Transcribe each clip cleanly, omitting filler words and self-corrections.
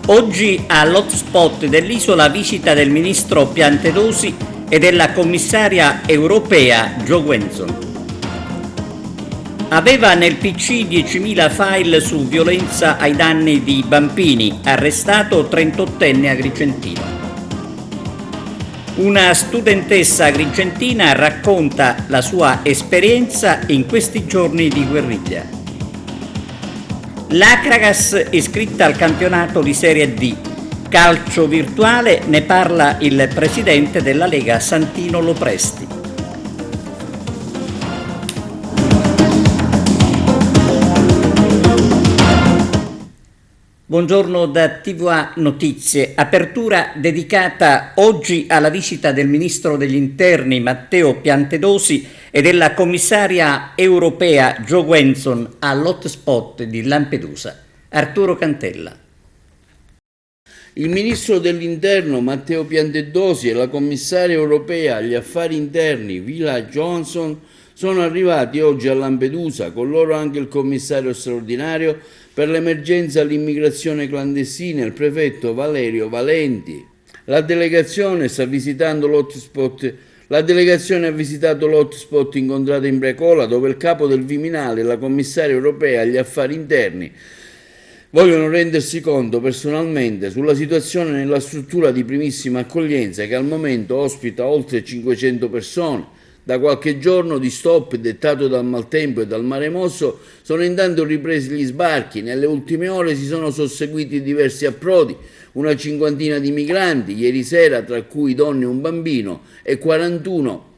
Oggi all'hotspot dell'isola visita del ministro Piantedosi e della commissaria europea Jo Gwendson. Aveva nel PC 10.000 file su violenza ai danni di bambini, arrestato 38enne agrigentino. Una studentessa agrigentina racconta la sua esperienza in questi giorni di guerriglia. L'Acragas iscritta al campionato di Serie D. Calcio virtuale, ne parla il presidente della Lega Santino Lopresti. Buongiorno da TVA Notizie. Apertura dedicata oggi alla visita del ministro degli interni Matteo Piantedosi e della commissaria europea Jo Gwendson all'hotspot di Lampedusa. Arturo Cantella. Il ministro dell'interno Matteo Piantedosi e la commissaria europea agli affari interni Vila Johansson sono arrivati oggi a Lampedusa, con loro anche il commissario straordinario per l'emergenza all'immigrazione clandestina, il prefetto Valerio Valenti. La delegazione ha visitato l'hotspot incontrato in Brecola, dove il capo del Viminale e la commissaria europea agli affari interni vogliono rendersi conto personalmente sulla situazione nella struttura di primissima accoglienza che al momento ospita oltre 500 persone. Da qualche giorno di stop dettato dal maltempo e dal mare mosso sono intanto ripresi gli sbarchi. Nelle ultime ore si sono susseguiti diversi approdi, una cinquantina di migranti ieri sera, tra cui donne e un bambino, e 41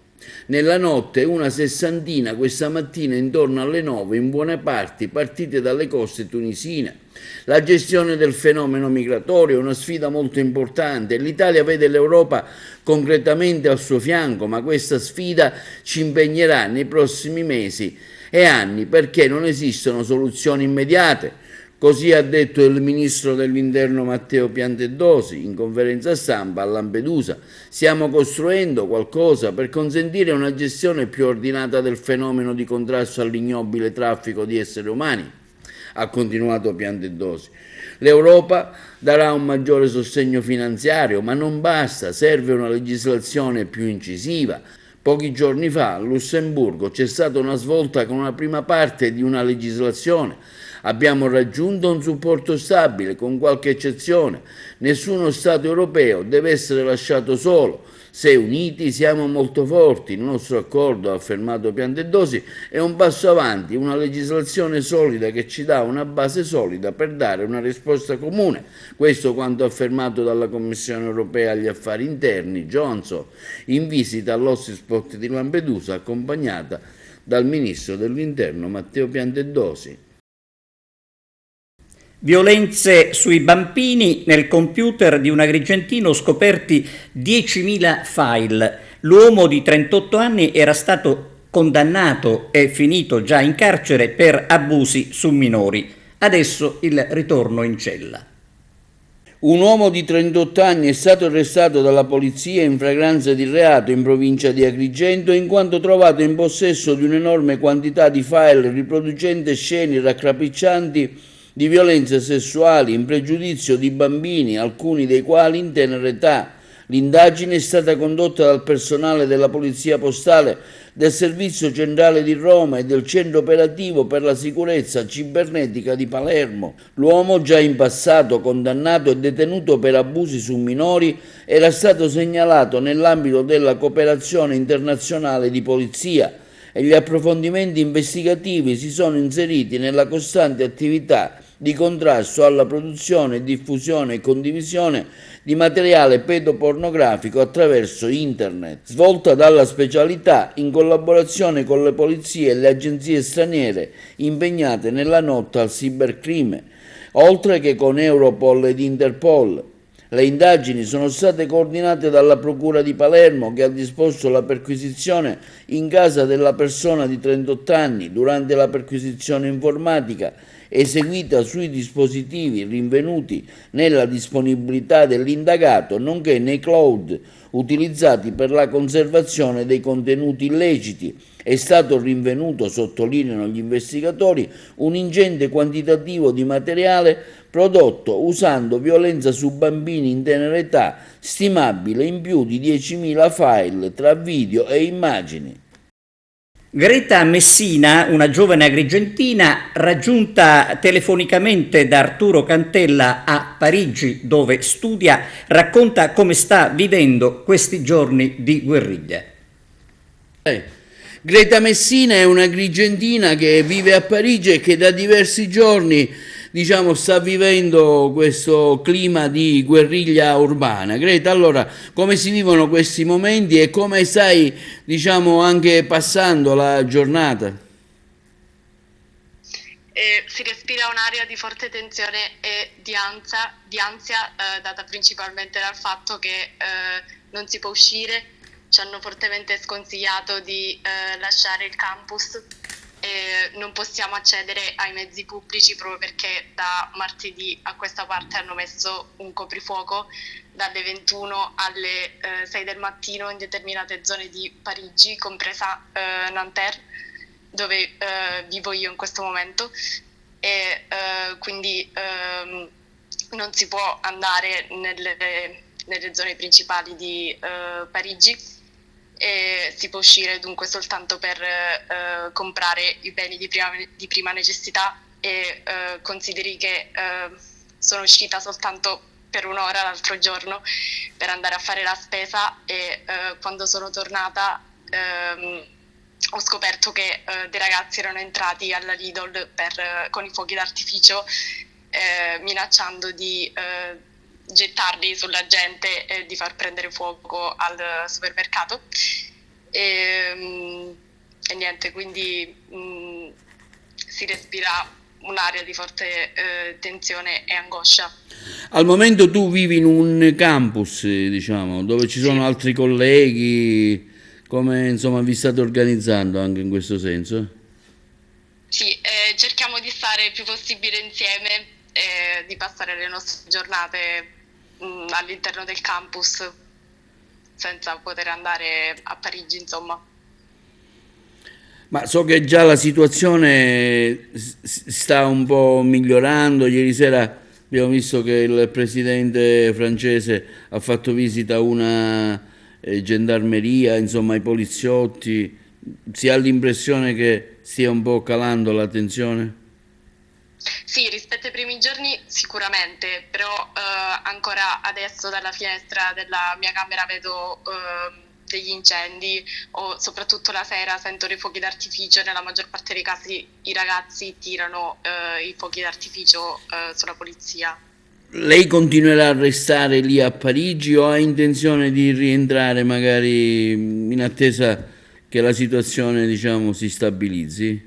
nella notte, una sessantina questa mattina intorno alle 9, in buona parte partite dalle coste tunisine. La gestione del fenomeno migratorio è una sfida molto importante. L'Italia vede l'Europa concretamente al suo fianco, ma questa sfida ci impegnerà nei prossimi mesi e anni perché non esistono soluzioni immediate. Così ha detto il ministro dell'interno Matteo Piantedosi in conferenza stampa a Lampedusa. Stiamo costruendo qualcosa per consentire una gestione più ordinata del fenomeno di contrasto all'ignobile traffico di esseri umani, ha continuato Piantedosi. L'Europa darà un maggiore sostegno finanziario, ma non basta, serve una legislazione più incisiva. Pochi giorni fa a Lussemburgo c'è stata una svolta con una prima parte di una legislazione. Abbiamo raggiunto un supporto stabile, con qualche eccezione. Nessuno Stato europeo deve essere lasciato solo. Se uniti siamo molto forti. Il nostro accordo, ha affermato Piantedosi, è un passo avanti, una legislazione solida che ci dà una base solida per dare una risposta comune. Questo quanto affermato dalla Commissione europea agli affari interni Johansson in visita all'hotspot di Lampedusa, accompagnata dal ministro dell'interno Matteo Piantedosi. Violenze sui bambini, nel computer di un agrigentino scoperti 10.000 file. L'uomo di 38 anni era stato condannato e finito già in carcere per abusi su minori. Adesso il ritorno in cella. Un uomo di 38 anni è stato arrestato dalla polizia in flagranza di reato in provincia di Agrigento in quanto trovato in possesso di un'enorme quantità di file riproducente scene raccapriccianti di violenze sessuali in pregiudizio di bambini, alcuni dei quali in tenera età. L'indagine è stata condotta dal personale della Polizia Postale, del Servizio Centrale di Roma e del Centro Operativo per la Sicurezza Cibernetica di Palermo. L'uomo, già in passato condannato e detenuto per abusi su minori, era stato segnalato nell'ambito della cooperazione internazionale di polizia e gli approfondimenti investigativi si sono inseriti nella costante attività di contrasto alla produzione, diffusione e condivisione di materiale pedopornografico attraverso internet, svolta dalla specialità in collaborazione con le polizie e le agenzie straniere impegnate nella lotta al cibercrimine, oltre che con Europol ed Interpol. Le indagini sono state coordinate dalla Procura di Palermo, che ha disposto la perquisizione in casa della persona di 38 anni durante la perquisizione informatica eseguita sui dispositivi rinvenuti nella disponibilità dell'indagato, nonché nei cloud utilizzati per la conservazione dei contenuti illeciti. È stato rinvenuto, sottolineano gli investigatori, un ingente quantitativo di materiale prodotto usando violenza su bambini in tenera età, stimabile in più di 10.000 file tra video e immagini. Greta Messina, una giovane agrigentina raggiunta telefonicamente da Arturo Cantella a Parigi, dove studia, racconta come sta vivendo questi giorni di guerriglia. Greta Messina è un'agrigentina che vive a Parigi e che da diversi giorni sta vivendo questo clima di guerriglia urbana. Greta, allora, come si vivono questi momenti e come stai, anche passando la giornata? Si respira un'area di forte tensione e di ansia data principalmente dal fatto che non si può uscire. Ci hanno fortemente sconsigliato di lasciare il campus. Non possiamo accedere ai mezzi pubblici proprio perché da martedì a questa parte hanno messo un coprifuoco dalle 21 alle 6 del mattino in determinate zone di Parigi, compresa Nanterre, dove vivo io in questo momento, e quindi non si può andare nelle zone principali di Parigi. E si può uscire dunque soltanto per comprare i beni di prima necessità e consideri che sono uscita soltanto per un'ora l'altro giorno per andare a fare la spesa e quando sono tornata ho scoperto che dei ragazzi erano entrati alla Lidl con i fuochi d'artificio minacciando di gettarli sulla gente e di far prendere fuoco al supermercato e niente, quindi si respira un'area di forte tensione e angoscia. Al momento tu vivi in un campus, dove ci sono altri colleghi, come vi state organizzando anche in questo senso? Sì, cerchiamo di stare il più possibile insieme e di passare le nostre giornate all'interno del campus senza poter andare a Parigi, insomma. Ma so che già la situazione sta un po' migliorando. Ieri sera abbiamo visto che il presidente francese ha fatto visita a una gendarmeria, ai poliziotti. Si ha l'impressione che stia un po' calando la tensione? Sì, rispetto ai primi giorni sicuramente, però ancora adesso dalla finestra della mia camera vedo degli incendi o soprattutto la sera sento dei fuochi d'artificio. Nella maggior parte dei casi i ragazzi tirano i fuochi d'artificio sulla polizia. Lei continuerà a restare lì a Parigi o ha intenzione di rientrare magari in attesa che la situazione si stabilizzi?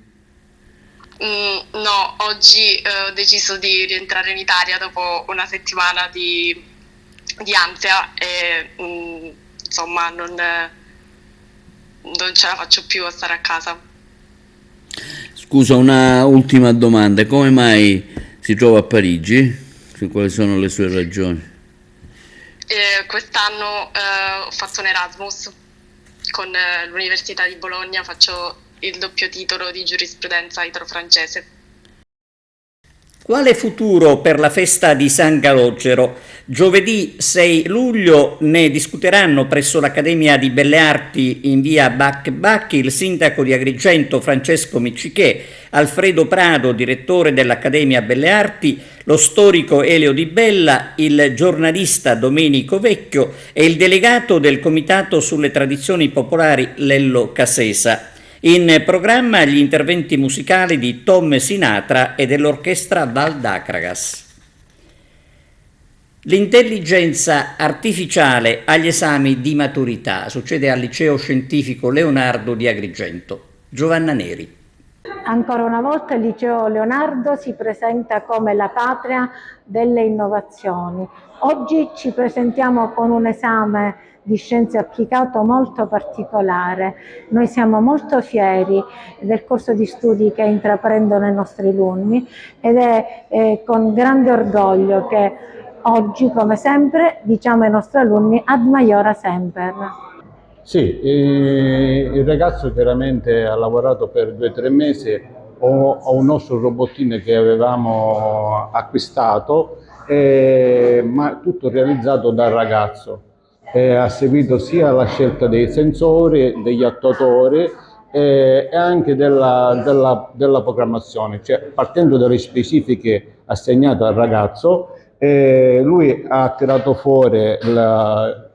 No, oggi ho deciso di rientrare in Italia dopo una settimana di ansia e insomma non ce la faccio più a stare a casa. Scusa, una ultima domanda, come mai si trova a Parigi? Quali sono le sue ragioni? Quest'anno ho fatto un Erasmus con l'Università di Bologna, faccio il doppio titolo di giurisprudenza italo-francese. Quale futuro per la festa di San Calogero? Giovedì 6 luglio ne discuteranno presso l'Accademia di Belle Arti in via Bacchi il sindaco di Agrigento Francesco Miccichè, Alfredo Prado, direttore dell'Accademia Belle Arti, lo storico Elio Di Bella, il giornalista Domenico Vecchio e il delegato del Comitato sulle Tradizioni Popolari Lello Casesa. In programma gli interventi musicali di Tom Sinatra e dell'orchestra Val d'Akragas. L'intelligenza artificiale agli esami di maturità succede al liceo scientifico Leonardo di Agrigento. Giovanna Neri. Ancora una volta il liceo Leonardo si presenta come la patria delle innovazioni. Oggi ci presentiamo con un esame di scienze applicato molto particolare. Noi siamo molto fieri del corso di studi che intraprendono i nostri alunni ed è con grande orgoglio che oggi, come sempre, diciamo ai nostri alunni ad maiora semper. Sì, il ragazzo chiaramente ha lavorato per 2 o 3 mesi ho un nostro robottino che avevamo acquistato, ma tutto realizzato dal ragazzo. Ha seguito sia la scelta dei sensori, degli attuatori e anche della programmazione, cioè partendo dalle specifiche assegnate al ragazzo, lui ha tirato fuori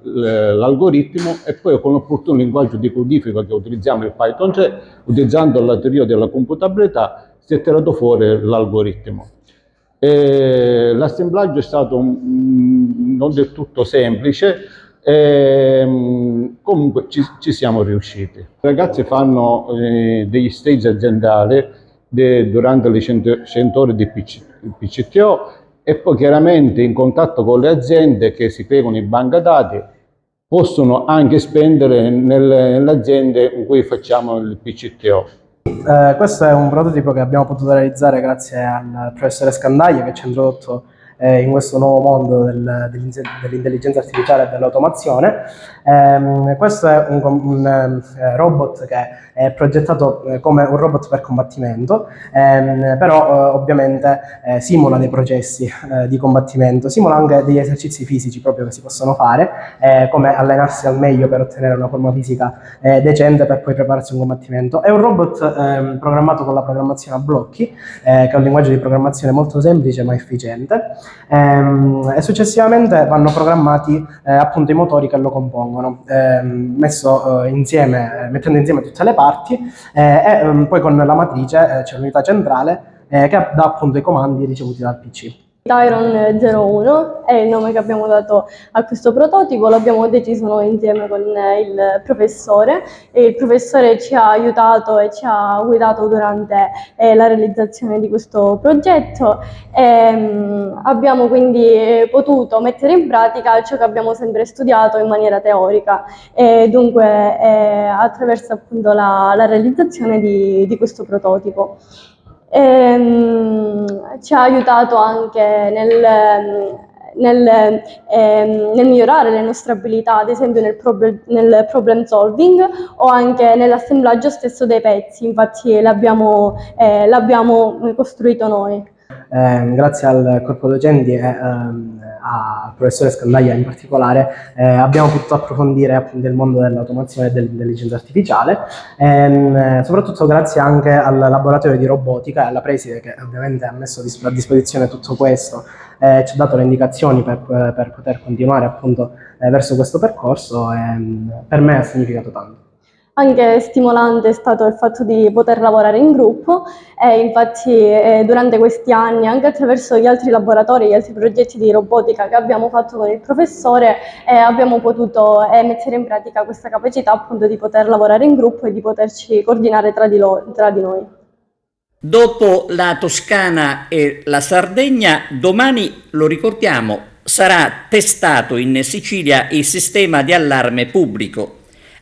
l'algoritmo e poi con l'opportuno linguaggio di codifica che utilizziamo, il Python 3, utilizzando la teoria della computabilità, si è tirato fuori l'algoritmo. L'assemblaggio è stato non del tutto semplice, comunque ci siamo riusciti. I ragazzi fanno degli stage aziendali durante le 100 ore di PCTO e poi chiaramente in contatto con le aziende che si creano in banca dati possono anche spendere nelle aziende in cui facciamo il PCTO. Questo è un prototipo che abbiamo potuto realizzare grazie al professore Scandaglia che ci ha introdotto in questo nuovo mondo dell'intelligenza artificiale e dell'automazione. Questo è un robot che è progettato come un robot per combattimento, però ovviamente simula dei processi di combattimento, simula anche degli esercizi fisici proprio che si possono fare, come allenarsi al meglio per ottenere una forma fisica decente per poi prepararsi a un combattimento. È un robot programmato con la programmazione a blocchi, che è un linguaggio di programmazione molto semplice ma efficiente, e successivamente vanno programmati appunto i motori che lo compongono, mettendo insieme tutte le parti e poi con la matrice c'è l'unità centrale che dà appunto i comandi ricevuti dal PC. Tyron 01 è il nome che abbiamo dato a questo prototipo, l'abbiamo deciso noi insieme con il professore e il professore ci ha aiutato e ci ha guidato durante la realizzazione di questo progetto e abbiamo quindi potuto mettere in pratica ciò che abbiamo sempre studiato in maniera teorica e dunque attraverso appunto la realizzazione di questo prototipo. Ci ha aiutato anche nel migliorare le nostre abilità, ad esempio nel problem solving o anche nell'assemblaggio stesso dei pezzi, infatti l'abbiamo costruito noi. Grazie al corpo docenti e al professore Scandaglia in particolare abbiamo potuto approfondire appunto il mondo dell'automazione e dell'intelligenza artificiale, soprattutto grazie anche al laboratorio di robotica e alla preside che ovviamente ha messo a disposizione tutto questo, ci ha dato le indicazioni per poter continuare appunto verso questo percorso e per me ha significato tanto. Anche stimolante è stato il fatto di poter lavorare in gruppo e infatti durante questi anni, anche attraverso gli altri laboratori, gli altri progetti di robotica che abbiamo fatto con il professore, abbiamo potuto mettere in pratica questa capacità appunto di poter lavorare in gruppo e di poterci coordinare tra di noi. Dopo la Toscana e la Sardegna, domani, lo ricordiamo, sarà testato in Sicilia il sistema di allarme pubblico.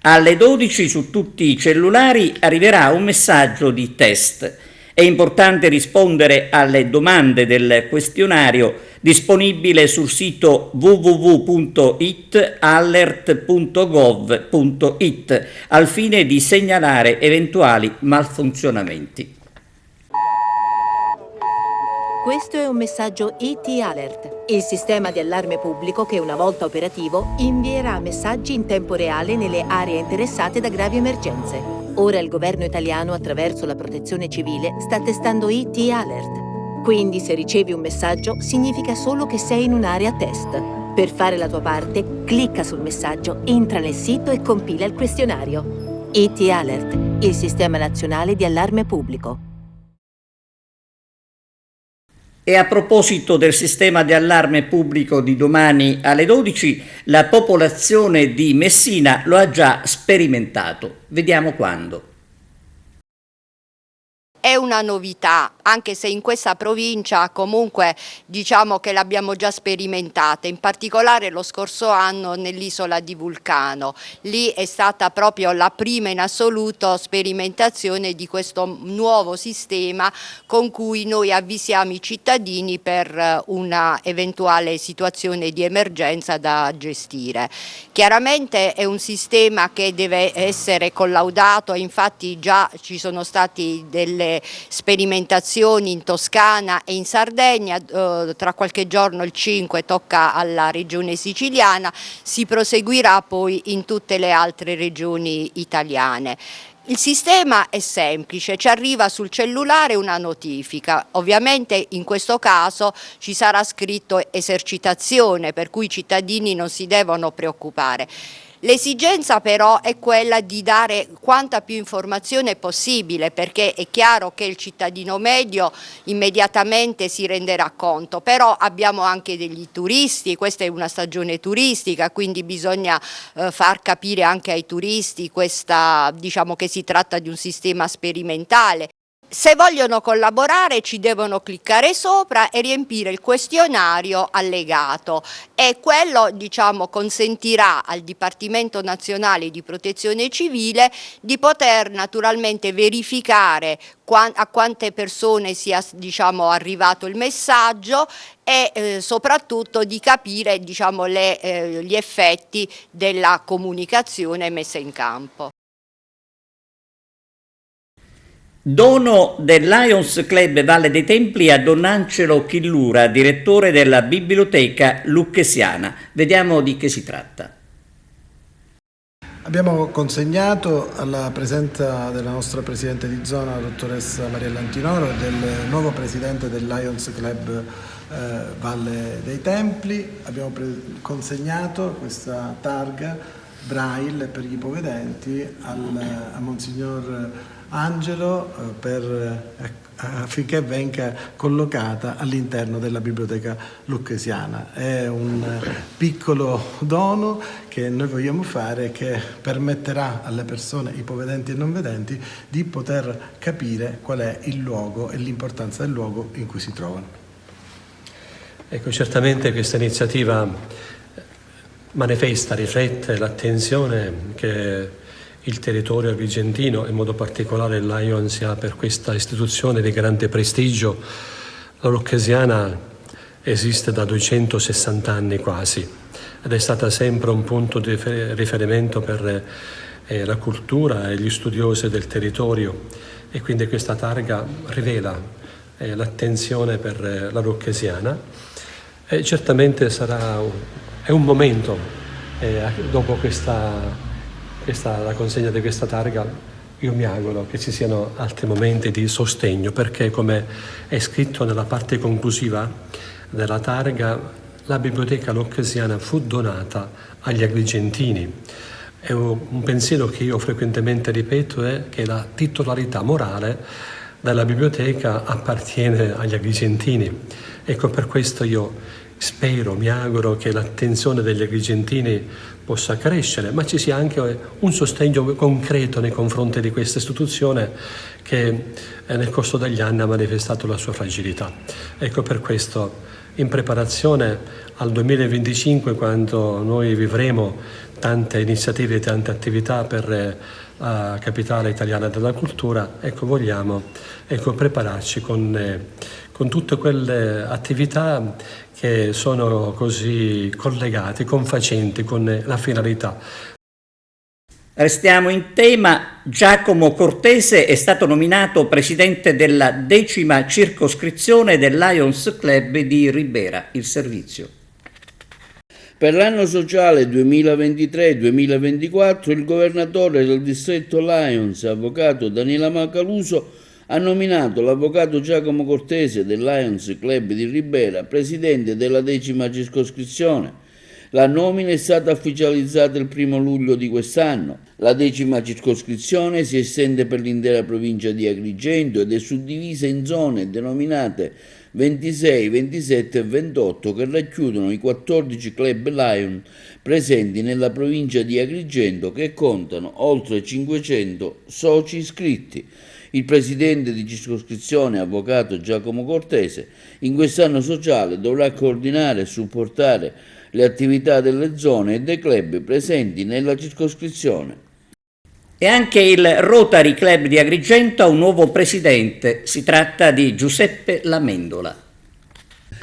Alle 12 su tutti i cellulari arriverà un messaggio di test. È importante rispondere alle domande del questionario disponibile sul sito www.alert.gov.it al fine di segnalare eventuali malfunzionamenti. Questo è un messaggio IT Alert, il sistema di allarme pubblico che una volta operativo invierà messaggi in tempo reale nelle aree interessate da gravi emergenze. Ora il governo italiano, attraverso la Protezione Civile, sta testando IT Alert. Quindi se ricevi un messaggio significa solo che sei in un'area test. Per fare la tua parte, clicca sul messaggio, entra nel sito e compila il questionario. IT Alert, il sistema nazionale di allarme pubblico. E a proposito del sistema di allarme pubblico di domani alle 12, la popolazione di Messina lo ha già sperimentato. Vediamo quando. È una novità, anche se in questa provincia comunque diciamo che l'abbiamo già sperimentata, in particolare lo scorso anno nell'isola di Vulcano. Lì è stata proprio la prima in assoluto sperimentazione di questo nuovo sistema con cui noi avvisiamo i cittadini per una eventuale situazione di emergenza da gestire. Chiaramente è un sistema che deve essere collaudato, infatti già ci sono stati delle delle sperimentazioni in Toscana e in Sardegna, tra qualche giorno il 5 tocca alla regione siciliana, si proseguirà poi in tutte le altre regioni italiane. Il sistema è semplice, ci arriva sul cellulare una notifica, ovviamente in questo caso ci sarà scritto esercitazione, per cui i cittadini non si devono preoccupare. L'esigenza però è quella di dare quanta più informazione possibile, perché è chiaro che il cittadino medio immediatamente si renderà conto, però abbiamo anche degli turisti, questa è una stagione turistica, quindi bisogna far capire anche ai turisti diciamo che si tratta di un sistema sperimentale. Se vogliono collaborare ci devono cliccare sopra e riempire il questionario allegato, e quello, diciamo, consentirà al Dipartimento Nazionale di Protezione Civile di poter naturalmente verificare a quante persone sia, diciamo, arrivato il messaggio e soprattutto di capire, diciamo, gli effetti della comunicazione messa in campo. Dono del Lions Club Valle dei Templi a Don Angelo Chillura, direttore della Biblioteca Lucchesiana. Vediamo di che si tratta. Abbiamo consegnato alla presenza della nostra presidente di zona, la dottoressa Mariella Antinoro, e del nuovo presidente del Lions Club Valle dei Templi, abbiamo consegnato questa targa Braille per gli ipovedenti a Monsignor Angelo affinché venga collocata all'interno della Biblioteca Lucchesiana. È un piccolo dono che noi vogliamo fare, che permetterà alle persone ipovedenti e non vedenti di poter capire qual è il luogo e l'importanza del luogo in cui si trovano. Ecco, certamente questa iniziativa manifesta, riflette l'attenzione che il territorio agrigentino, in modo particolare il Lions, ha per questa istituzione di grande prestigio. La Lucchesiana esiste da 260 anni quasi ed è stata sempre un punto di riferimento per la cultura e gli studiosi del territorio, e quindi questa targa rivela l'attenzione per la Lucchesiana, e certamente è un momento dopo la consegna di questa targa. Io mi auguro che ci siano altri momenti di sostegno, perché, come è scritto nella parte conclusiva della targa, la Biblioteca Lucchesiana fu donata agli agrigentini. È un pensiero che io frequentemente ripeto, è che la titolarità morale della biblioteca appartiene agli agrigentini. Ecco, per questo io spero, mi auguro che l'attenzione degli agrigentini possa crescere, ma ci sia anche un sostegno concreto nei confronti di questa istituzione che nel corso degli anni ha manifestato la sua fragilità. Ecco, per questo, in preparazione al 2025, quando noi vivremo tante iniziative e tante attività per la capitale italiana della cultura, ecco, vogliamo prepararci con tutte quelle attività che sono così collegate, confacenti con la finalità. Restiamo in tema. Giacomo Cortese è stato nominato presidente della 10ª circoscrizione del Lions Club di Ribera, il servizio. Per l'anno sociale 2023-2024 il governatore del distretto Lions, avvocato Daniela Macaluso, ha nominato l'avvocato Giacomo Cortese del Lions Club di Ribera presidente della 10ª circoscrizione. La nomina è stata ufficializzata il 1° luglio di quest'anno. La 10ª circoscrizione si estende per l'intera provincia di Agrigento ed è suddivisa in zone denominate 26, 27 e 28 che racchiudono i 14 club Lion presenti nella provincia di Agrigento, che contano oltre 500 soci iscritti. Il presidente di circoscrizione, avvocato Giacomo Cortese, in quest'anno sociale dovrà coordinare e supportare le attività delle zone e dei club presenti nella circoscrizione. E anche il Rotary Club di Agrigento ha un nuovo presidente. Si tratta di Giuseppe Lamendola.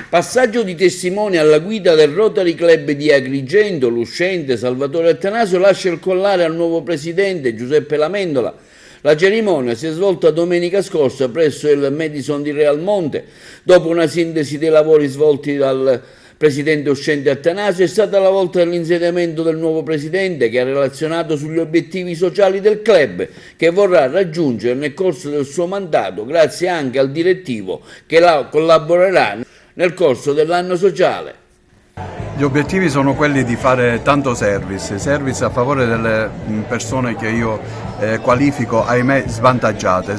Passaggio di testimone alla guida del Rotary Club di Agrigento, l'uscente Salvatore Attanasio lascia il collare al nuovo presidente Giuseppe Lamendola. La cerimonia si è svolta domenica scorsa presso il Madison di Realmonte. Dopo una sintesi dei lavori svolti dal presidente uscente Attanasio, è stata la volta dell'insediamento del nuovo presidente, che ha relazionato sugli obiettivi sociali del club che vorrà raggiungere nel corso del suo mandato, grazie anche al direttivo che collaborerà nel corso dell'anno sociale. Gli obiettivi sono quelli di fare tanto service a favore delle persone che io qualifico, ahimè, svantaggiate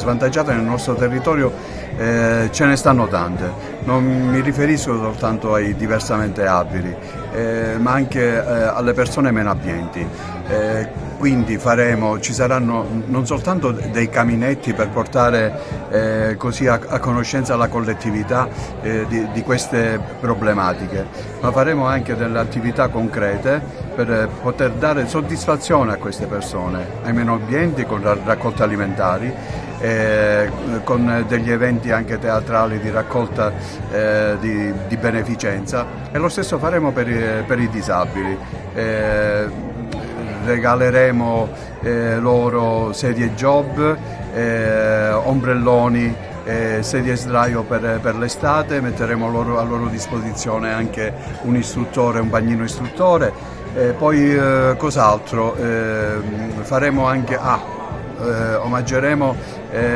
nel nostro territorio. Ce ne stanno tante, non mi riferisco soltanto ai diversamente abili, ma anche alle persone meno abbienti. Quindi ci saranno non soltanto dei caminetti per portare così a conoscenza la collettività di queste problematiche, ma faremo anche delle attività concrete per poter dare soddisfazione a queste persone, ai meno abbienti, con raccolte alimentari, con degli eventi anche teatrali di raccolta di beneficenza, e lo stesso faremo per i disabili. Regaleremo loro sedie job, ombrelloni, sedie sdraio per l'estate, metteremo a loro disposizione anche un istruttore, un bagnino istruttore, poi cos'altro? Faremo anche omaggeremo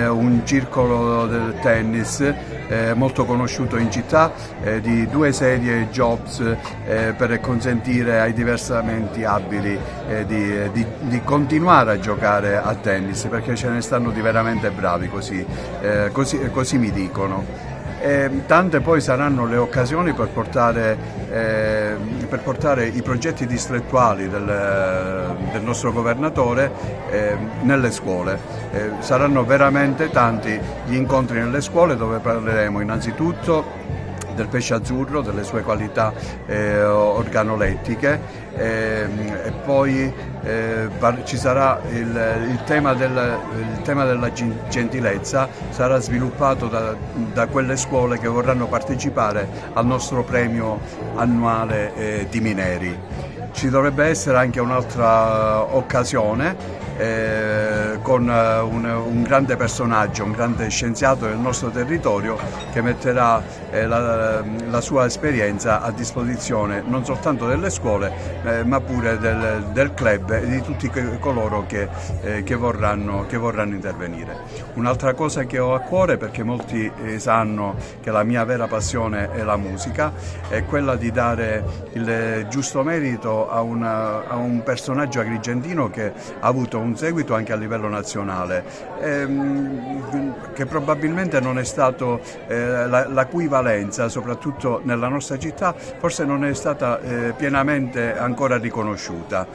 un circolo del tennis molto conosciuto in città, di 2 sedie jobs per consentire ai diversamente abili di continuare a giocare a tennis, perché ce ne stanno di veramente bravi, così mi dicono. Tante poi saranno le occasioni per portare i progetti distrettuali del nostro governatore nelle scuole. Saranno veramente tanti gli incontri nelle scuole, dove parleremo innanzitutto del pesce azzurro, delle sue qualità organolettiche, e poi ci sarà il tema della gentilezza, sarà sviluppato da quelle scuole che vorranno partecipare al nostro premio annuale di Mineri. Ci dovrebbe essere anche un'altra occasione con un grande personaggio, un grande scienziato del nostro territorio, che metterà la sua esperienza a disposizione non soltanto delle scuole, ma pure del club e di tutti coloro che vorranno intervenire. Un'altra cosa che ho a cuore, perché molti sanno che la mia vera passione è la musica, è quella di dare il giusto merito a un personaggio agrigentino che ha avuto un seguito anche a livello nazionale, che probabilmente non è stato la cui valenza, soprattutto nella nostra città, forse non è stata pienamente ancora riconosciuta.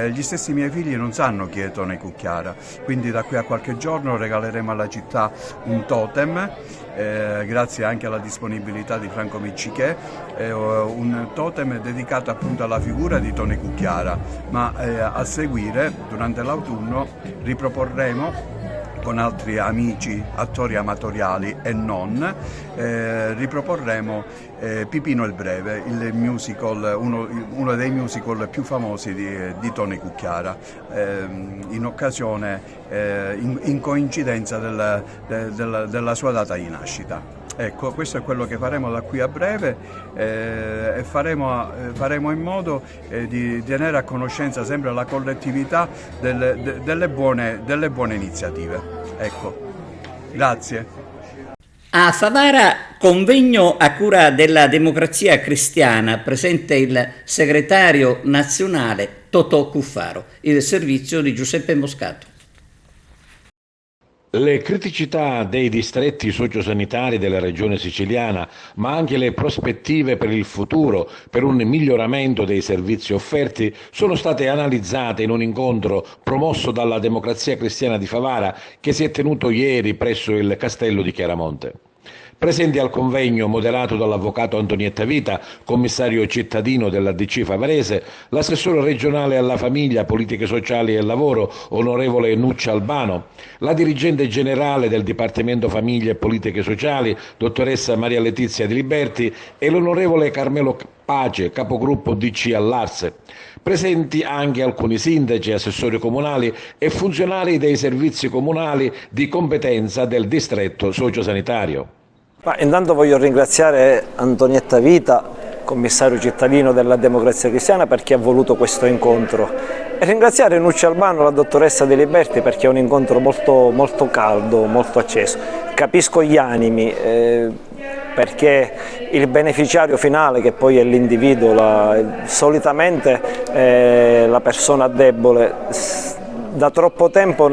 Gli stessi miei figli non sanno chi è Tony Cucchiara, quindi da qui a qualche giorno regaleremo alla città un totem, grazie anche alla disponibilità di Franco Miccichè, un totem dedicato appunto alla figura di Tony Cucchiara, ma a seguire, durante l'autunno, riproporremo con altri amici attori amatoriali e non, riproporremo Pipino il Breve, il musical, uno dei musical più famosi di Tony Cucchiara, in occasione, in coincidenza della sua data di nascita. Ecco, questo è quello che faremo da qui a breve, e faremo in modo di tenere a conoscenza sempre la collettività delle buone iniziative. Ecco, grazie. A Favara, convegno a cura della Democrazia Cristiana, presente il segretario nazionale Totò Cuffaro, il servizio di Giuseppe Moscato. Le criticità dei distretti sociosanitari della regione siciliana, ma anche le prospettive per il futuro, per un miglioramento dei servizi offerti, sono state analizzate in un incontro promosso dalla Democrazia Cristiana di Favara, che si è tenuto ieri presso il Castello di Chiaramonte. Presenti al convegno moderato dall'avvocato Antonietta Vita, commissario cittadino dell'ADC Favarese, l'assessore regionale alla famiglia, politiche sociali e lavoro, onorevole Nuccia Albano, la dirigente generale del Dipartimento Famiglie e Politiche Sociali, dottoressa Maria Letizia Di Liberti, e l'onorevole Carmelo Pace, capogruppo DC all'Arse. Presenti anche alcuni sindaci, assessori comunali e funzionari dei servizi comunali di competenza del distretto sociosanitario. Intanto voglio ringraziare Antonietta Vita, commissario cittadino della Democrazia Cristiana, perché ha voluto questo incontro, e ringraziare Nuccia Albano, la dottoressa De Liberti, perché è un incontro molto caldo, molto acceso. Capisco gli animi, perché il beneficiario finale, che poi è l'individuo, solitamente la persona debole, da troppo tempo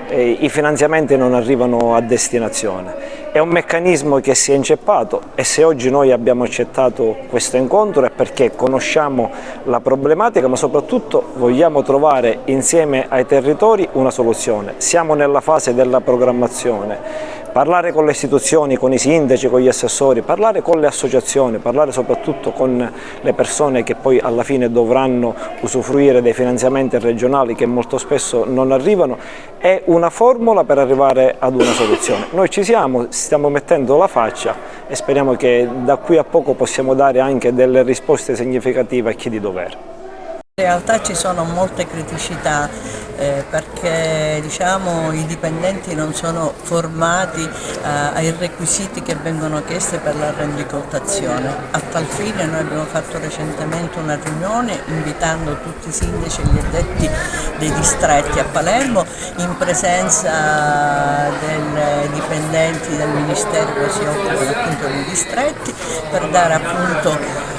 i finanziamenti non arrivano a destinazione. È un meccanismo che si è inceppato, e se oggi noi abbiamo accettato questo incontro è perché conosciamo la problematica, ma soprattutto vogliamo trovare insieme ai territori una soluzione. Siamo nella fase della programmazione. Parlare con le istituzioni, con i sindaci, con gli assessori, parlare con le associazioni, parlare soprattutto con le persone che poi alla fine dovranno usufruire dei finanziamenti regionali che molto spesso non arrivano, è una formula per arrivare ad una soluzione. Noi ci siamo, stiamo mettendo la faccia e speriamo che da qui a poco possiamo dare anche delle risposte significative a chi di dovere. In realtà ci sono molte criticità perché i dipendenti non sono formati ai requisiti che vengono chiesti per la rendicontazione. A tal fine noi abbiamo fatto recentemente una riunione invitando tutti i sindaci e gli addetti dei distretti a Palermo in presenza dei dipendenti del Ministero che si occupano appunto dei distretti, per dare appunto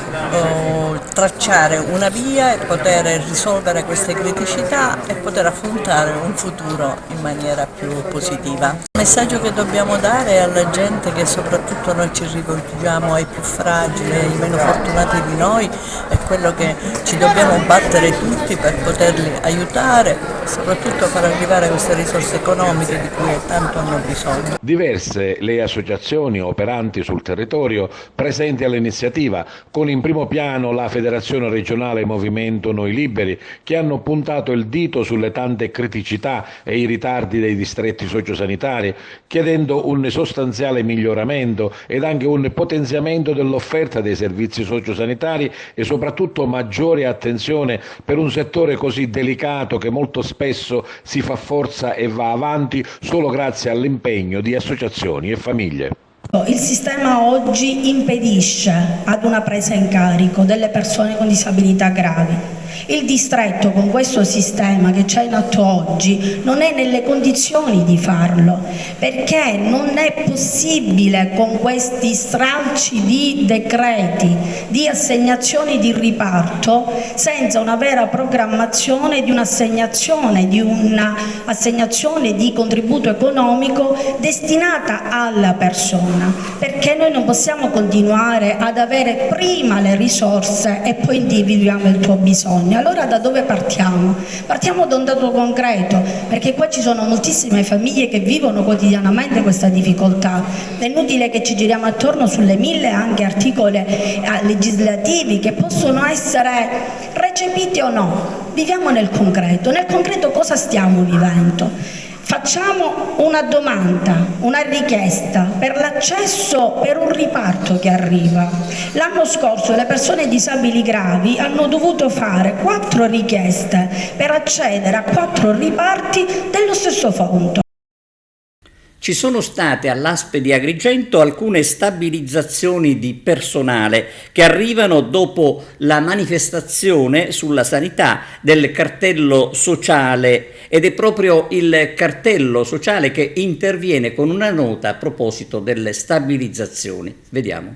tracciare una via e poter risolvere queste criticità e poter affrontare un futuro in maniera più positiva. Il messaggio che dobbiamo dare è alla gente che soprattutto noi ci rivolgiamo ai più fragili, ai meno fortunati di noi, è quello che ci dobbiamo battere tutti per poterli aiutare e soprattutto far arrivare queste risorse economiche di cui tanto hanno bisogno. Diverse le associazioni operanti sul territorio presenti all'iniziativa, con in primo piano la Federazione Regionale Movimento Noi Liberi, che hanno puntato il dito sulle tante criticità e i ritardi dei distretti sociosanitari, chiedendo un sostanziale miglioramento ed anche un potenziamento dell'offerta dei servizi sociosanitari e soprattutto maggiore attenzione per un settore così delicato che molto spesso si fa forza e va avanti solo grazie all'impegno di associazioni e famiglie. Il sistema oggi impedisce ad una presa in carico delle persone con disabilità gravi. Il distretto con questo sistema che c'è in atto oggi non è nelle condizioni di farlo, perché non è possibile con questi stralci di decreti, di assegnazioni di riparto, senza una vera programmazione di un'assegnazione di contributo economico destinata alla persona, perché noi non possiamo continuare ad avere prima le risorse e poi individuiamo il tuo bisogno. Allora da dove partiamo? Partiamo da un dato concreto, perché qua ci sono moltissime famiglie che vivono quotidianamente questa difficoltà. È inutile che ci giriamo attorno sulle 1000 anche articoli legislativi che possono essere recepiti o no. Viviamo nel concreto. Nel concreto cosa stiamo vivendo? Facciamo una domanda, una richiesta per l'accesso per un riparto che arriva. L'anno scorso le persone disabili gravi hanno dovuto fare 4 richieste per accedere a 4 riparti dello stesso fondo. Ci sono state all'Aspe di Agrigento alcune stabilizzazioni di personale che arrivano dopo la manifestazione sulla sanità del cartello sociale, ed è proprio il cartello sociale che interviene con una nota a proposito delle stabilizzazioni. Vediamo.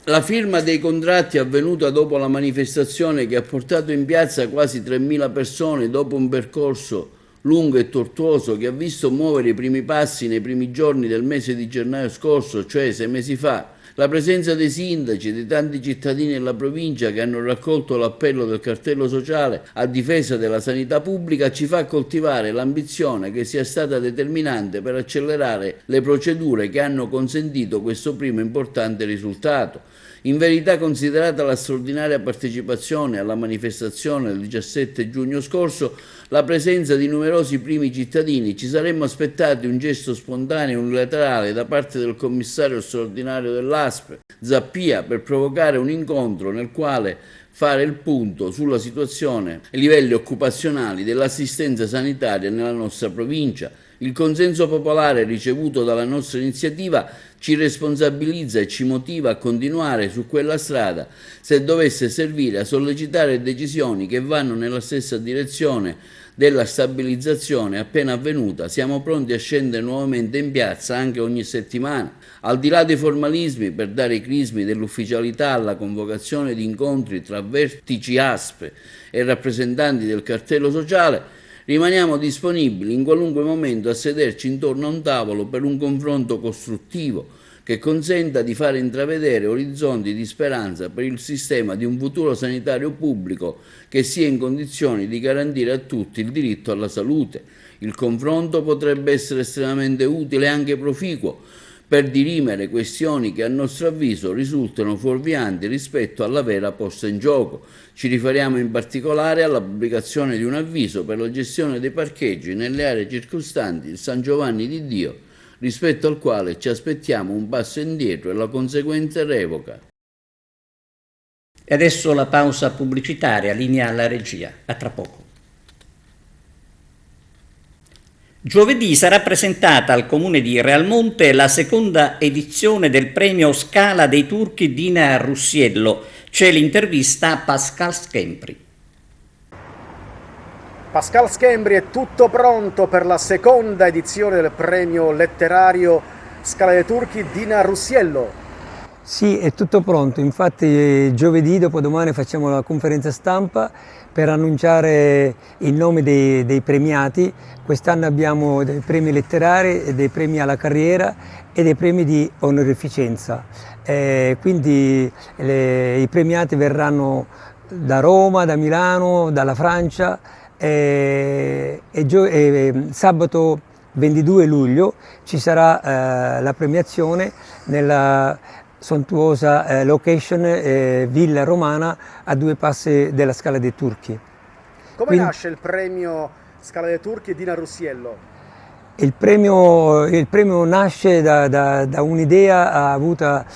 La firma dei contratti è avvenuta dopo la manifestazione che ha portato in piazza quasi 3.000 persone dopo un percorso lungo e tortuoso che ha visto muovere i primi passi nei primi giorni del mese di gennaio scorso, cioè 6 mesi fa, La presenza dei sindaci e di tanti cittadini della provincia che hanno raccolto l'appello del cartello sociale a difesa della sanità pubblica ci fa coltivare l'ambizione che sia stata determinante per accelerare le procedure che hanno consentito questo primo importante risultato. In verità, considerata la straordinaria partecipazione alla manifestazione del 17 giugno scorso, la presenza di numerosi primi cittadini, ci saremmo aspettati un gesto spontaneo e unilaterale da parte del commissario straordinario dell'ASP, Zappia, per provocare un incontro nel quale fare il punto sulla situazione ai livelli occupazionali dell'assistenza sanitaria nella nostra provincia. Il consenso popolare ricevuto dalla nostra iniziativa ci responsabilizza e ci motiva a continuare su quella strada se dovesse servire a sollecitare decisioni che vanno nella stessa direzione della stabilizzazione appena avvenuta. Siamo pronti a scendere nuovamente in piazza anche ogni settimana. Al di là dei formalismi, per dare i crismi dell'ufficialità alla convocazione di incontri tra vertici ASP e rappresentanti del cartello sociale, rimaniamo disponibili in qualunque momento a sederci intorno a un tavolo per un confronto costruttivo che consenta di fare intravedere orizzonti di speranza per il sistema di un futuro sanitario pubblico che sia in condizioni di garantire a tutti il diritto alla salute. Il confronto potrebbe essere estremamente utile e anche proficuo per dirimere questioni che a nostro avviso risultano fuorvianti rispetto alla vera posta in gioco. Ci riferiamo in particolare alla pubblicazione di un avviso per la gestione dei parcheggi nelle aree circostanti il San Giovanni di Dio, rispetto al quale ci aspettiamo un passo indietro e la conseguente revoca. E adesso la pausa pubblicitaria, linea alla regia. A tra poco. Giovedì sarà presentata al comune di Realmonte la seconda edizione del premio Scala dei Turchi Dina Russiello. C'è l'intervista a Pascal Schembri. Pascal Schembri, è tutto pronto per la seconda edizione del premio letterario Scala dei Turchi Dina Russiello. Sì, è tutto pronto, infatti giovedì dopodomani facciamo la conferenza stampa per annunciare il nome dei premiati. Quest'anno abbiamo dei premi letterari, dei premi alla carriera e dei premi di onorificenza. Quindi i premiati verranno da Roma, da Milano, dalla Francia e sabato 22 luglio ci sarà la premiazione nella sontuosa location Villa Romana a 2 passi della Scala dei Turchi. Come nasce il premio Scala dei Turchi Dina Russiello? Il premio nasce da un'idea avuta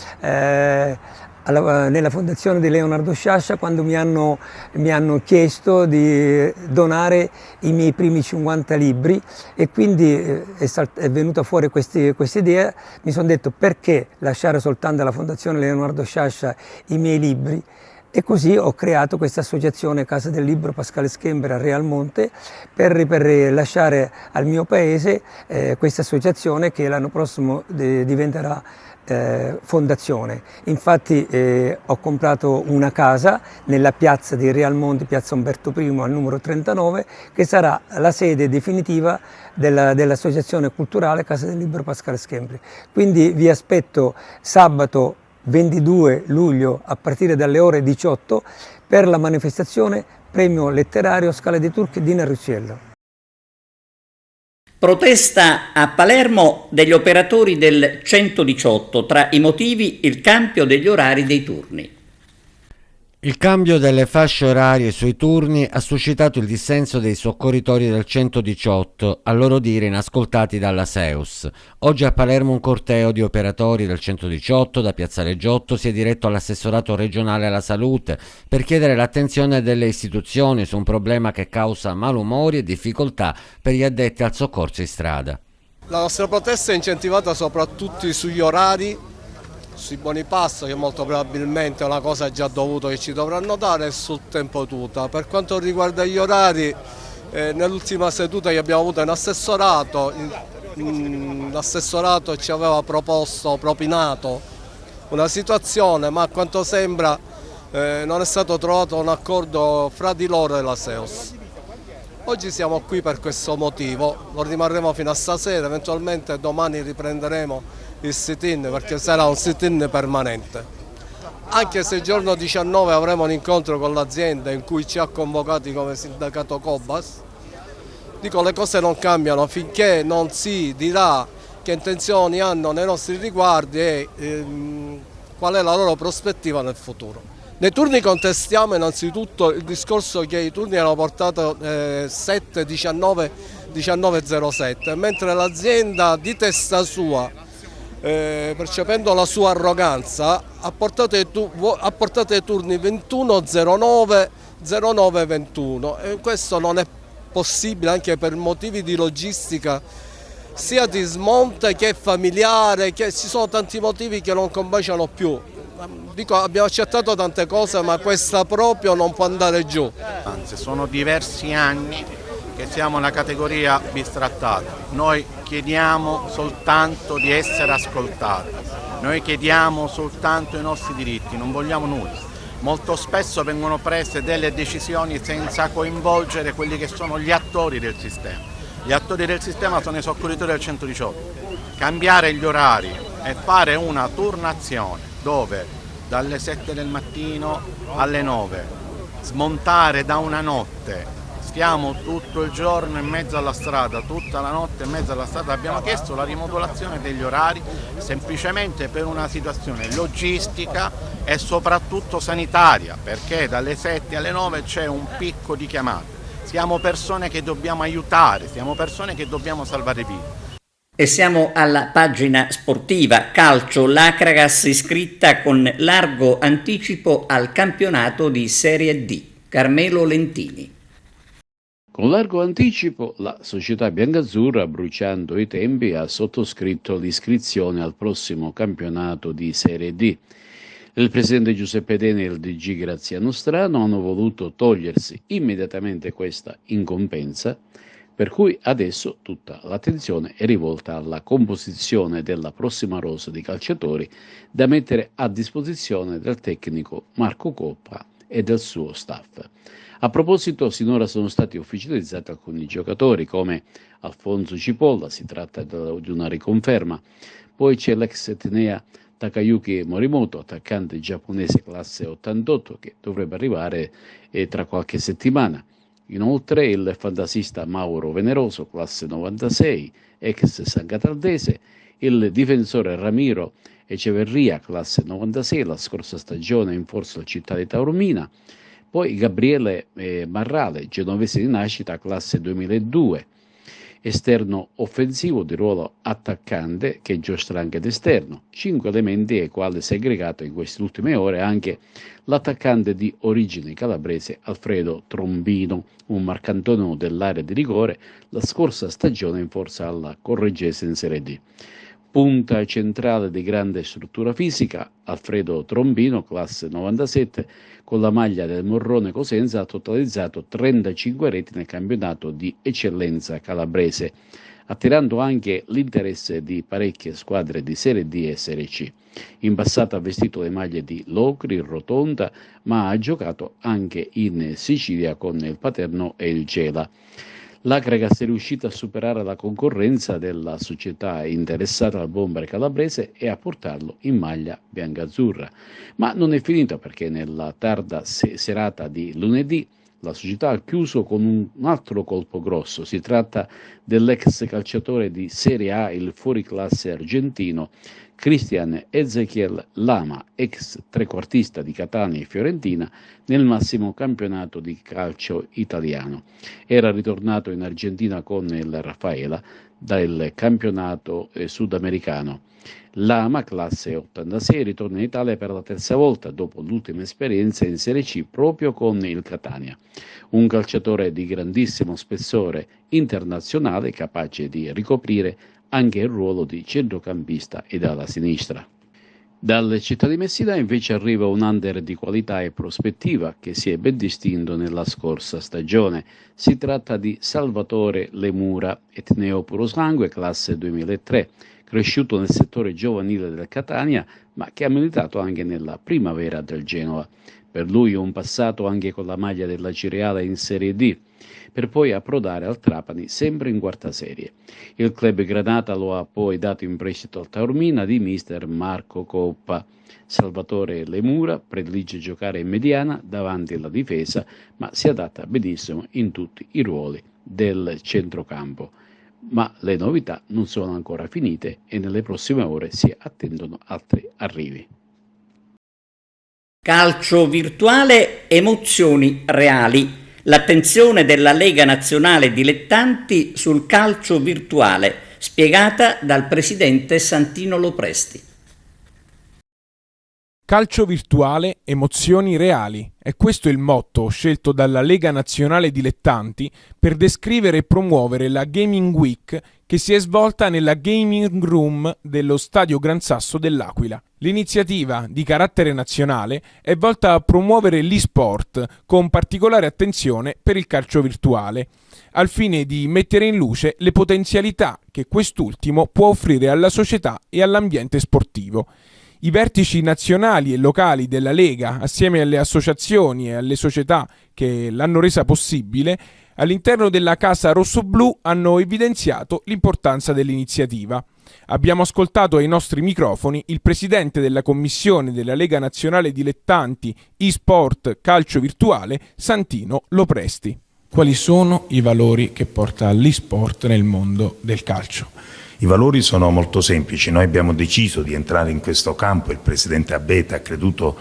nella fondazione di Leonardo Sciascia quando mi hanno chiesto di donare i miei primi 50 libri e quindi è venuta fuori questa idea. Mi sono detto: perché lasciare soltanto alla fondazione Leonardo Sciascia i miei libri? E così ho creato questa associazione Casa del Libro Pascal Schembri a Realmonte per lasciare al mio paese questa associazione che l'anno prossimo diventerà fondazione. Infatti ho comprato una casa nella piazza di Realmonte, piazza Umberto I al numero 39, che sarà la sede definitiva dell'associazione culturale Casa del Libro Pascal Schembri. Quindi vi aspetto sabato 22 luglio a partire dalle ore 18 per la manifestazione Premio Letterario Scala dei Turchi Dina Russiello. Protesta a Palermo degli operatori del 118, tra i motivi il cambio degli orari dei turni. Il cambio delle fasce orarie sui turni ha suscitato il dissenso dei soccorritori del 118, a loro dire inascoltati dalla SEUS. Oggi a Palermo un corteo di operatori del 118 da Piazzale Giotto si è diretto all'assessorato regionale alla salute per chiedere l'attenzione delle istituzioni su un problema che causa malumori e difficoltà per gli addetti al soccorso in strada. La nostra protesta è incentivata soprattutto sugli orari, sui buoni pasto, che molto probabilmente è una cosa già dovuta che ci dovranno dare, e sul tempo tuta. Per quanto riguarda gli orari, nell'ultima seduta che abbiamo avuto in assessorato, l'assessorato ci aveva propinato una situazione, ma a quanto sembra non è stato trovato un accordo fra di loro e la SEUS. Oggi siamo qui per questo motivo, lo rimarremo fino a stasera, eventualmente domani riprenderemo il sit-in, perché sarà un sit-in permanente. Anche se il giorno 19 avremo un incontro con l'azienda in cui ci ha convocati come sindacato Cobas, dico, le cose non cambiano finché non si dirà che intenzioni hanno nei nostri riguardi e qual è la loro prospettiva nel futuro. Nei turni contestiamo innanzitutto il discorso che i turni hanno portato 7-19-19-07, mentre l'azienda di testa sua, percependo la sua arroganza, ha portato i turni 21-09-09-21 e questo non è possibile anche per motivi di logistica, sia di smonte che familiare, che ci sono tanti motivi che non combaciano più. Dico, abbiamo accettato tante cose, ma questa proprio non può andare giù. Anzi, sono diversi anni che siamo una categoria bistrattata. Noi chiediamo soltanto di essere ascoltati, noi chiediamo soltanto i nostri diritti, non vogliamo nulla. Molto spesso vengono prese delle decisioni senza coinvolgere quelli che sono gli attori del sistema. Gli attori del sistema sono i soccorritori del 118. Cambiare gli orari e fare una turnazione dove dalle 7 del mattino alle 9, smontare da una notte, stiamo tutto il giorno in mezzo alla strada, tutta la notte in mezzo alla strada. Abbiamo chiesto la rimodulazione degli orari semplicemente per una situazione logistica e soprattutto sanitaria, perché dalle 7 alle 9 c'è un picco di chiamate. Siamo persone che dobbiamo aiutare, siamo persone che dobbiamo salvare vite. E siamo alla pagina sportiva, calcio, l'Acragas iscritta con largo anticipo al campionato di Serie D. Carmelo Lentini. Con largo anticipo la società biancazzurra, bruciando i tempi, ha sottoscritto l'iscrizione al prossimo campionato di Serie D. Il presidente Giuseppe Deni e il DG Graziano Strano hanno voluto togliersi immediatamente questa incombenza, per cui adesso tutta l'attenzione è rivolta alla composizione della prossima rosa di calciatori da mettere a disposizione del tecnico Marco Coppa e del suo staff. A proposito, sinora sono stati ufficializzati alcuni giocatori come Alfonso Cipolla, si tratta di una riconferma, poi c'è l'ex Etnea Takayuki Morimoto, attaccante giapponese classe 88 che dovrebbe arrivare tra qualche settimana. Inoltre il fantasista Mauro Veneroso, classe 96, ex San Cataldese, il difensore Ramiro Eceverria, classe 96, la scorsa stagione in forza al Città di Taormina, poi Gabriele Marrale, genovese di nascita, classe 2002, esterno offensivo di ruolo attaccante che giostra anche d'esterno. 5 elementi ai quali si è aggregato in queste ultime ore anche l'attaccante di origine calabrese Alfredo Trombino, un marcantonio dell'area di rigore, la scorsa stagione in forza alla Correggese in Serie D. Punta centrale di grande struttura fisica, Alfredo Trombino, classe 97, con la maglia del Morrone Cosenza ha totalizzato 35 reti nel campionato di eccellenza calabrese, attirando anche l'interesse di parecchie squadre di Serie D e Serie C. In passato ha vestito le maglie di Locri, Rotonda, ma ha giocato anche in Sicilia con il Paterno e il Gela. L'Acragas è riuscita a superare la concorrenza della società interessata al bomber calabrese e a portarlo in maglia biancazzurra. Ma non è finita, perché nella tarda serata di lunedì la società ha chiuso con un altro colpo grosso. Si tratta dell'ex calciatore di Serie A, il fuoriclasse argentino Cristian Ezequiel Lama, ex trequartista di Catania e Fiorentina nel massimo campionato di calcio italiano. Era ritornato in Argentina con il Rafaela dal campionato sudamericano. Lama, classe 86, ritorna in Italia per la terza volta dopo l'ultima esperienza in Serie C proprio con il Catania. Un calciatore di grandissimo spessore internazionale, capace di ricoprire anche il ruolo di centrocampista ed ala sinistra. Dal Città di Messina invece arriva un under di qualità e prospettiva che si è ben distinto nella scorsa stagione. Si tratta di Salvatore Lemura, etneo purosangue, classe 2003, cresciuto nel settore giovanile del Catania, ma che ha militato anche nella primavera del Genova. Per lui un passato anche con la maglia della Cireale in Serie D. per poi approdare al Trapani sempre in quarta serie. Il club granata lo ha poi dato in prestito al Taormina di mister Marco Coppa. Salvatore Lemura predilige giocare in mediana davanti alla difesa, ma si adatta benissimo in tutti i ruoli del centrocampo. Ma le novità non sono ancora finite e nelle prossime ore si attendono altri arrivi. Calcio virtuale, emozioni reali. L'attenzione della Lega Nazionale Dilettanti sul calcio virtuale, spiegata dal presidente Santino Lopresti. Calcio virtuale, emozioni reali. È questo il motto scelto dalla Lega Nazionale Dilettanti per descrivere e promuovere la Gaming Week che si è svolta nella Gaming Room dello Stadio Gran Sasso dell'Aquila. L'iniziativa, di carattere nazionale, è volta a promuovere l'e-sport con particolare attenzione per il calcio virtuale, al fine di mettere in luce le potenzialità che quest'ultimo può offrire alla società e all'ambiente sportivo. I vertici nazionali e locali della Lega, assieme alle associazioni e alle società che l'hanno resa possibile, all'interno della Casa Rossoblu hanno evidenziato l'importanza dell'iniziativa. Abbiamo ascoltato ai nostri microfoni il presidente della commissione della Lega Nazionale Dilettanti e-sport calcio virtuale, Santino Lopresti. Quali sono i valori che porta l'e-sport nel mondo del calcio? I valori sono molto semplici, noi abbiamo deciso di entrare in questo campo, il presidente Abete ha creduto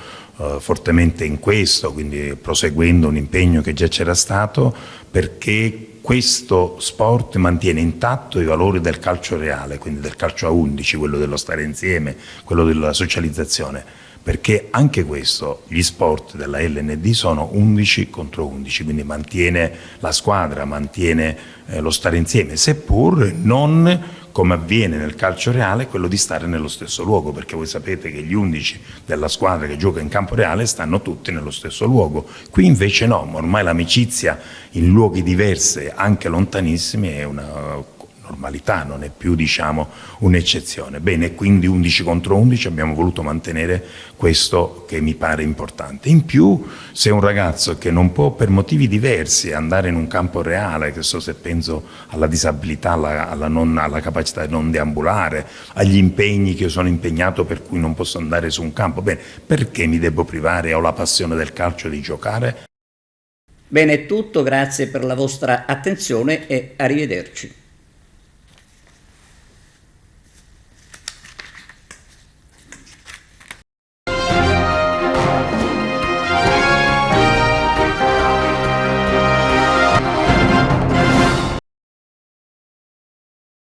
fortemente in questo, quindi proseguendo un impegno che già c'era stato, perché questo sport mantiene intatto i valori del calcio reale, quindi del calcio a 11, quello dello stare insieme, quello della socializzazione, perché anche questo, gli sport della LND sono 11 contro 11, quindi mantiene la squadra, mantiene lo stare insieme, seppur non come avviene nel calcio reale, quello di stare nello stesso luogo, perché voi sapete che gli 11 della squadra che gioca in campo reale stanno tutti nello stesso luogo. Qui invece no, ormai l'amicizia in luoghi diversi, anche lontanissimi, è una normalità, non è più un'eccezione. Bene, quindi 11 contro 11 abbiamo voluto mantenere questo che mi pare importante. In più, se un ragazzo che non può per motivi diversi andare in un campo reale, che so se penso alla disabilità, alla capacità di non deambulare, agli impegni che io sono impegnato per cui non posso andare su un campo, bene, perché mi devo privare, ho la passione del calcio di giocare? Bene, è tutto, grazie per la vostra attenzione e arrivederci.